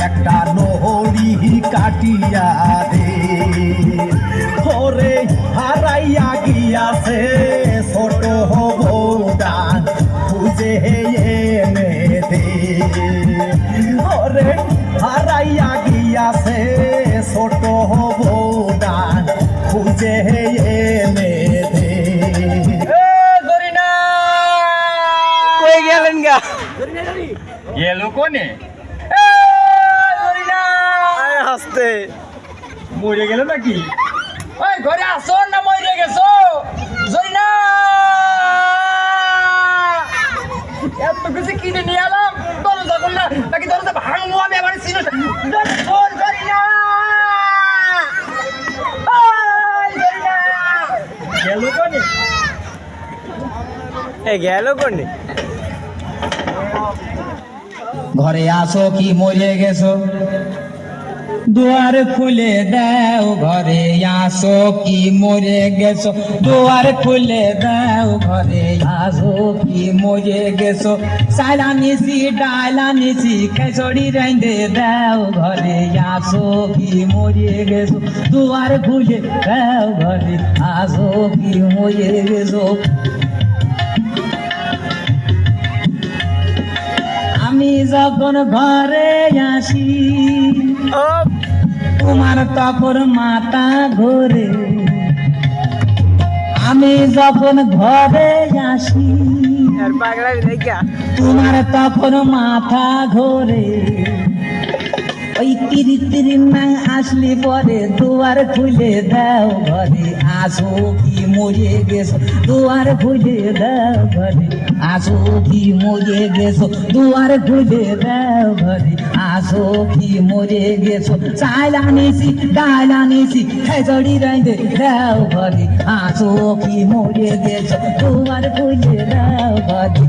একটা নহরি কাটিয়া দে ওরে হারাইয়া গিয়াছে ছোট বউদান খুঁজে এনে দে ওরে হারাইয়া গিয়াছে ছোট বউদান খুঁজে এনে দে। কই গেলেন গা? গেলো কোনে? হাসতে মরে গেল নাকি? ওই ঘরে আসো না মরে গেছো? জরিনা এত কিছু কিনে নিয়ে এলাম, দরজা করলে নাকি দরজা ভাঙবো আমি আবার ছিল জরিনা গেল কোনে? গেল কোনে? ঘরে আসো কি মরে গেছো, দুয়ার খুলে দাও ঘরে আসো কি মরে গেছো, দুয়ার খুলে দাও ঘরে আসো কি মরে গেছো, সাইলা নিছি ডাইলা নিছি খেসড়ি রাইন্দে দাও ঘরে আসো কি মরে গেছো, দুয়ার খুলে দাও ঘরে আসো কি মরে গেছো। আমি যখন ঘরে আসি তোমার তখন মাথা ঘোরে, আমি যখন ঘরে আসি তোমার তখন মাথা ঘোরে, ওই তিরি তিরি নাং আসলি পরে দুয়ার খুলে দাও ঘরে আসো কি মরে গেছো, দুয়ার খুলে দাও ঘরে আসো কি মরে গেছো, দুয়ার খুলে দাও ঘরে আসো কি মরে গেছো, চাইলা নিছি ডাইলা নিছি খেজড়ি রাইন্দে দাও ঘরে আসো কি মরে গেছো, দুয়ার খুলে দাও ঘরে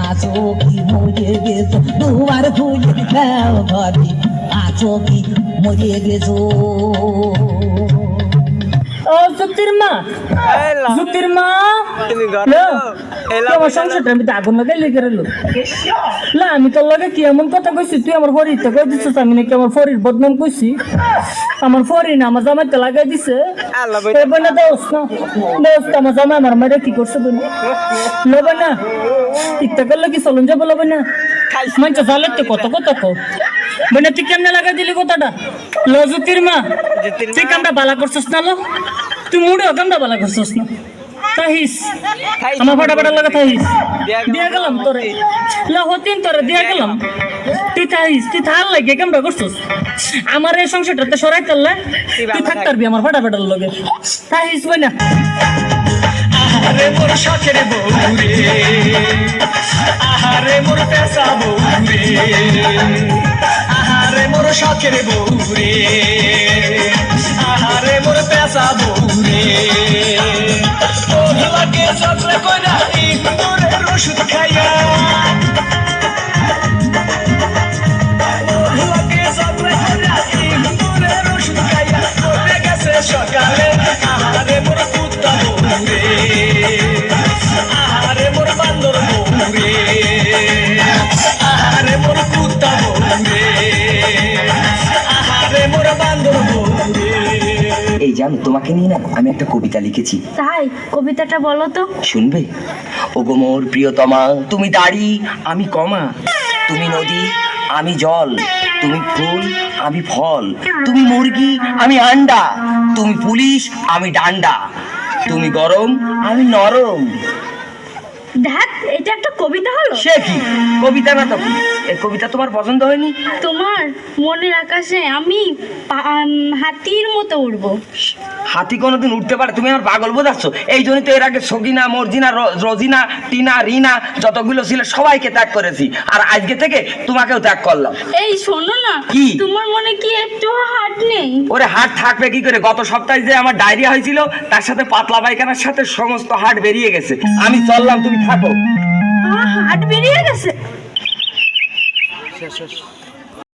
আসো কি মরে গেছো, দুয়ার খুলে দাও ঘরে আছো কি মরে গেছো। ও জ্যোতির মা, জ্যোতির মা, তুমি আমার সংসারটা আমি আগুন লাগাই লেগে রইল। না আমি তোর লগে কি এমন কথা কইছি, তুই আমার ফরিতে কই দিছিস, আমি নাকি আমার ফরির বদনাম কইছি, আমার ফরি না আমার জামাইতে লাগাই দিছে। এবার না দোস্ত, না দোস্ত আমার জামাই আমার মাইরে কি করছে বলে লবে না, ইত্যা করলে কি চলুন যাবো লবে না, মানছে জালেতে কত কত কো মানে তুই কেমনে লাগাই দিলি কথাটা। লো জ্যোতির মা, তুই কামটা বালা করছিস না, লো তুই মুড়েও কামটা বালা করছিস না, তাহিস আমার ফাটাফাটা লাগা তাহিস দিয়া গেলাম তোরে, লা হতিন তোরে দিয়া গেলাম, তুই তাহিস তুই থাল লাগে কামটা করছিস আমার এই সংসারটাতে সরাই তাল্লা, তুই থাক পারবি আমার ফাটাফাটার লগে তাহিস বই না। আহারে মোর শখের বউ রে, আহারে মোর পেশা বউ রে, আহারে মোর শখের বউ রে, আহারে মোর পেশা বউ রে, তোর লাগে চক্র কইরা ইন্দুরের ওষুধ খাইয়া, তোর লাগে চক্র কইরা ইন্দুরের ওষুধ খাইয়া মরে গেছে সকালে, আহারে মোর কুত্তা বউ রে, আহারে মোর বান্দর বউ রে, আহারে মোর কুত্তা বউ রে, আহারে মোর বান্দর বউ রে। এই জানো তোমাকে নিয়ে না আমি একটা কবিতা লিখেছি, তাই কবিতাটা বলো তো। শুনবে? ওগো মোর প্রিয়তমা, তুমি দাড়ি আমি কমা, তুমি নদী আমি জল, তুমি ফুল আমি ফল, তুমি মুরগি আমি আন্ডা, তুমি পুলিশ আমি ডান্ডা, তুমি গরম আমি নরম। দেখ এটা একটা কবিতা হলো। সে কি কবিতা না তো কি? এই কবিতা তোমার পছন্দ হয়নি? তোমার মনের আকাশে আমি হাতির মতো উড়বো। হাতি কোনোদিন উঠতে পারে? তুমি আমার পাগল বোঝাচ্ছ। এই জন্যই তো এর আগে সগিনা, মর্জিনা, রজিনা, টিনা, রিনা যতগুলো ছিল সবাইকে ত্যাগ করেছি, আর আজকে থেকে তোমাকেও ত্যাগ করলাম। এই শোনো না, কি? তোমার মনে কি একটু হাট নেই? ওরে হাট থাকবে কি করে? গত সপ্তাহে যে আমার ডায়রিয়া হয়েছিল তার সাথে পাতলা পায়খানার সাথে সমস্ত হাট বেরিয়ে গেছে। আমি চললাম, তুমি থাকো। হাট বেরিয়ে গেছে।